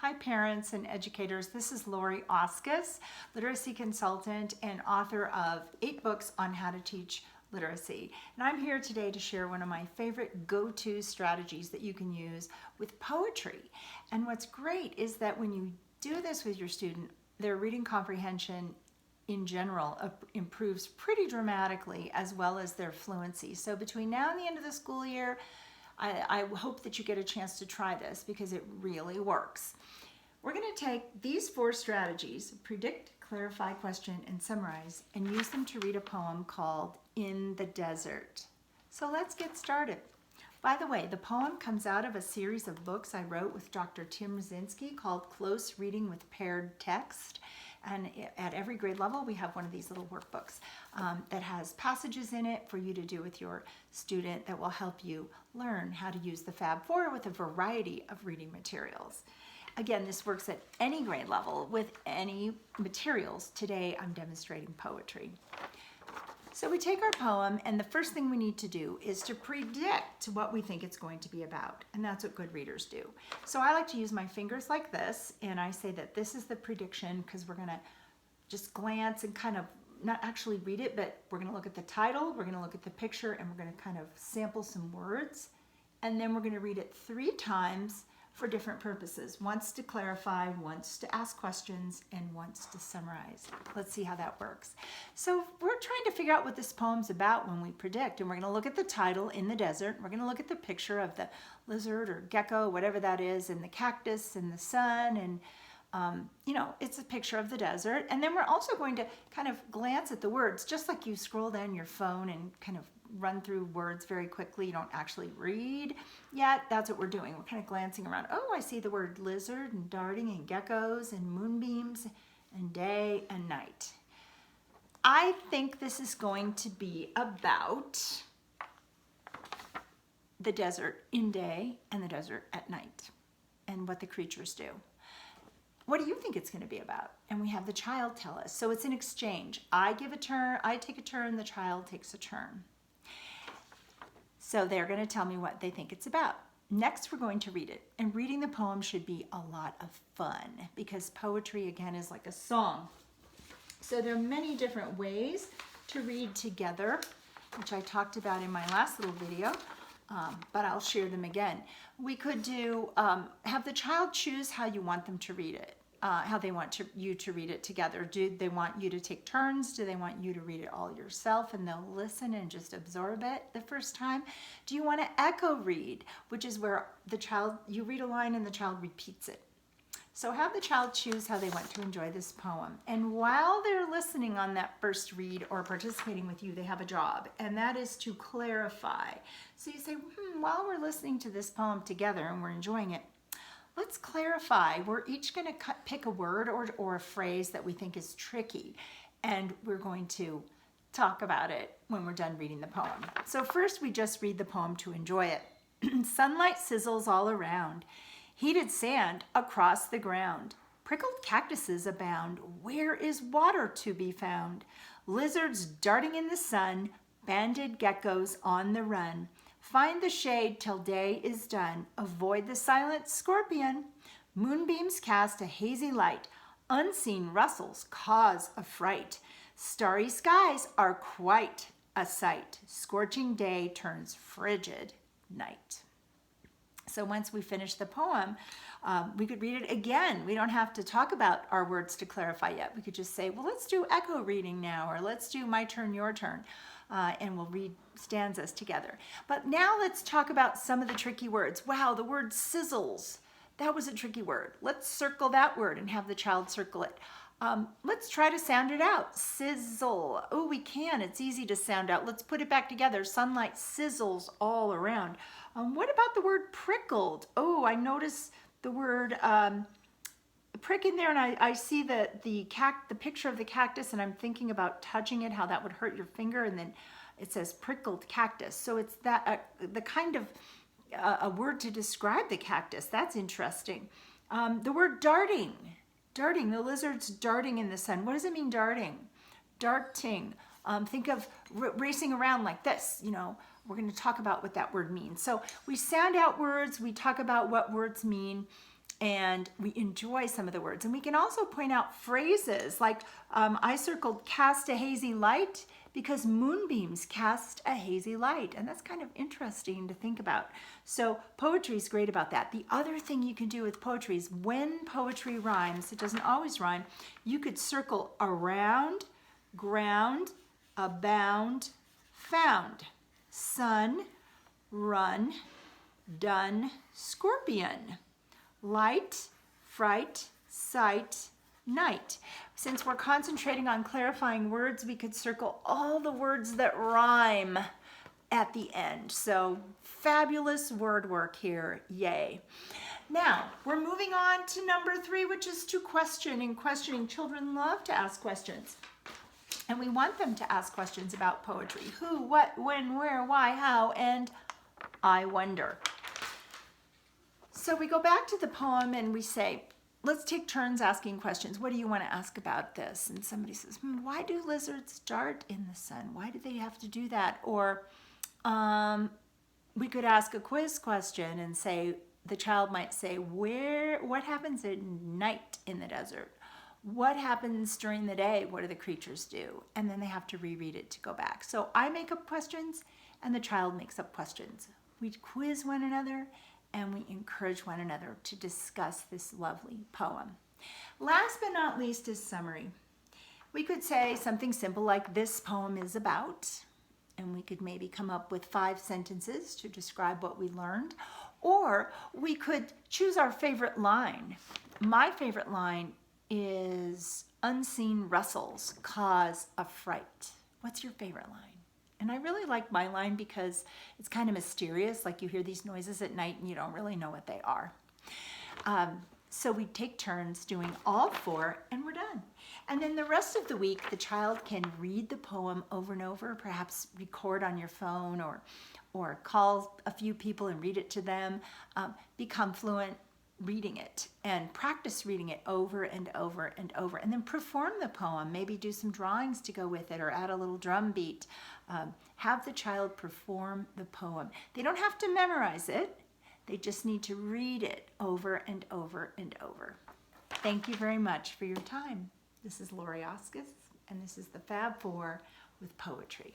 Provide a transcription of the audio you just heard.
Hi parents and educators, this is Lori Oscus, literacy consultant and author of 8 books on how to teach literacy. And I'm here today to share one of my favorite go-to strategies that you can use with poetry. And what's great is that when you do this with your student, their reading comprehension in general improves pretty dramatically, as well as their fluency. So between now and the end of the school year, I hope that you get a chance to try this because it really works. We're going to take these 4 strategies, predict, clarify, question, and summarize, and use them to read a poem called In the Desert. So let's get started. By the way, the poem comes out of a series of books I wrote with Dr. Tim Rzinski called Close Reading with Paired Text. And at every grade level, we have one of these little workbooks that has passages in it for you to do with your student that will help you learn how to use the Fab Four with a variety of reading materials. Again, this works at any grade level with any materials. Today, I'm demonstrating poetry. So we take our poem, and the first thing we need to do is to predict what we think it's going to be about, and that's what good readers do. So I like to use my fingers like this, and I say that this is the prediction because we're going to just glance and kind of not actually read it, but we're going to look at the title, we're going to look at the picture, and we're going to kind of sample some words, and then we're going to read it 3 times for different purposes. Once to clarify, once to ask questions, and once to summarize. Let's see how that works. So we're trying to figure out what this poem's about when we predict, and we're going to look at the title, In the Desert. We're going to look at the picture of the lizard or gecko, whatever that is, and the cactus and the sun, and it's a picture of the desert. And then we're also going to kind of glance at the words, just like you scroll down your phone and kind of run through words very quickly. You don't actually read yet. That's what we're doing. We're kind of glancing around. Oh, I see the word lizard and darting and geckos and moonbeams and day and night. I think this is going to be about the desert in day and the desert at night and what the creatures do. What do you think it's going to be about? And we have the child tell us. So it's an exchange. I give a turn, I take a turn, the child takes a turn. So they're going to tell me what they think it's about. Next, we're going to read it. And reading the poem should be a lot of fun because poetry, again, is like a song. So there are many different ways to read together, which I talked about in my last little video, but I'll share them again. We could do, have the child choose how you want them to read it. How they want you to read it together. Do they want you to take turns? Do they want you to read it all yourself and they'll listen and just absorb it the first time? Do you want to echo read, which is where you read a line and the child repeats it? So have the child choose how they want to enjoy this poem. And while they're listening on that first read or participating with you, they have a job, and that is to clarify. So you say, while we're listening to this poem together and we're enjoying it, let's clarify. We're each going to pick a word or a phrase that we think is tricky, and we're going to talk about it when we're done reading the poem. So first, we just read the poem to enjoy it. Sunlight sizzles all around, heated sand across the ground. Prickled cactuses abound. Where is water to be found? Lizards darting in the sun, banded geckos on the run. Find the shade till day is done. Avoid the silent scorpion. Moonbeams cast a hazy light. Unseen rustles cause a fright. Starry skies are quite a sight. Scorching day turns frigid night. So once we finish the poem, we could read it again. We don't have to talk about our words to clarify yet. We could just say, well, let's do echo reading now, or let's do my turn, your turn. And we'll read stanzas together. But now let's talk about some of the tricky words. Wow, the word sizzles. That was a tricky word. Let's circle that word and have the child circle it. Let's try to sound it out. Sizzle. Oh, we can. It's easy to sound out. Let's put it back together. Sunlight sizzles all around. What about the word prickled? Oh, I notice the word prick in there, and I see the picture of the cactus, and I'm thinking about touching it, how that would hurt your finger, and then it says prickled cactus. So it's that the kind of a word to describe the cactus. That's interesting. The word darting. Darting, the lizard's darting in the sun. What does it mean, darting? Darting. Think of racing around like this, We're going to talk about what that word means. So we sound out words, we talk about what words mean, and we enjoy some of the words. And we can also point out phrases like I circled cast a hazy light because moonbeams cast a hazy light. And that's kind of interesting to think about. So poetry is great about that. The other thing you can do with poetry is when poetry rhymes, it doesn't always rhyme, you could circle around, ground, abound, found, sun, run, done, scorpion, light, fright, sight, night. Since we're concentrating on clarifying words, we could circle all the words that rhyme at the end. So fabulous word work here, yay. Now, we're moving on to number 3, which is to question. In questioning, children love to ask questions. And we want them to ask questions about poetry. Who, what, when, where, why, how, and I wonder. So we go back to the poem and we say, let's take turns asking questions. What do you want to ask about this? And somebody says, why do lizards dart in the sun? Why do they have to do that? Or we could ask a quiz question and say, the child might say, what happens at night in the desert? What happens during the day? What do the creatures do? And then they have to reread it to go back. So I make up questions and the child makes up questions. We quiz one another and we encourage one another to discuss this lovely poem. Last but not least is summary. We could say something simple like this poem is about, and we could maybe come up with 5 sentences to describe what we learned, or we could choose our favorite line. My favorite line is unseen rustles cause a fright. What's your favorite line? And I really like my line because it's kind of mysterious, like you hear these noises at night and you don't really know what they are. So we take turns doing all 4 and we're done. And then the rest of the week, the child can read the poem over and over, perhaps record on your phone or call a few people and read it to them, become fluent reading it and practice reading it over and over and over, and then perform the poem, maybe do some drawings to go with it or add a little drum beat. Have the child perform the poem. They don't have to memorize it. They just need to read it over and over and over. Thank you very much for your time. This is Lori Oskus, and this is the Fab Four with poetry.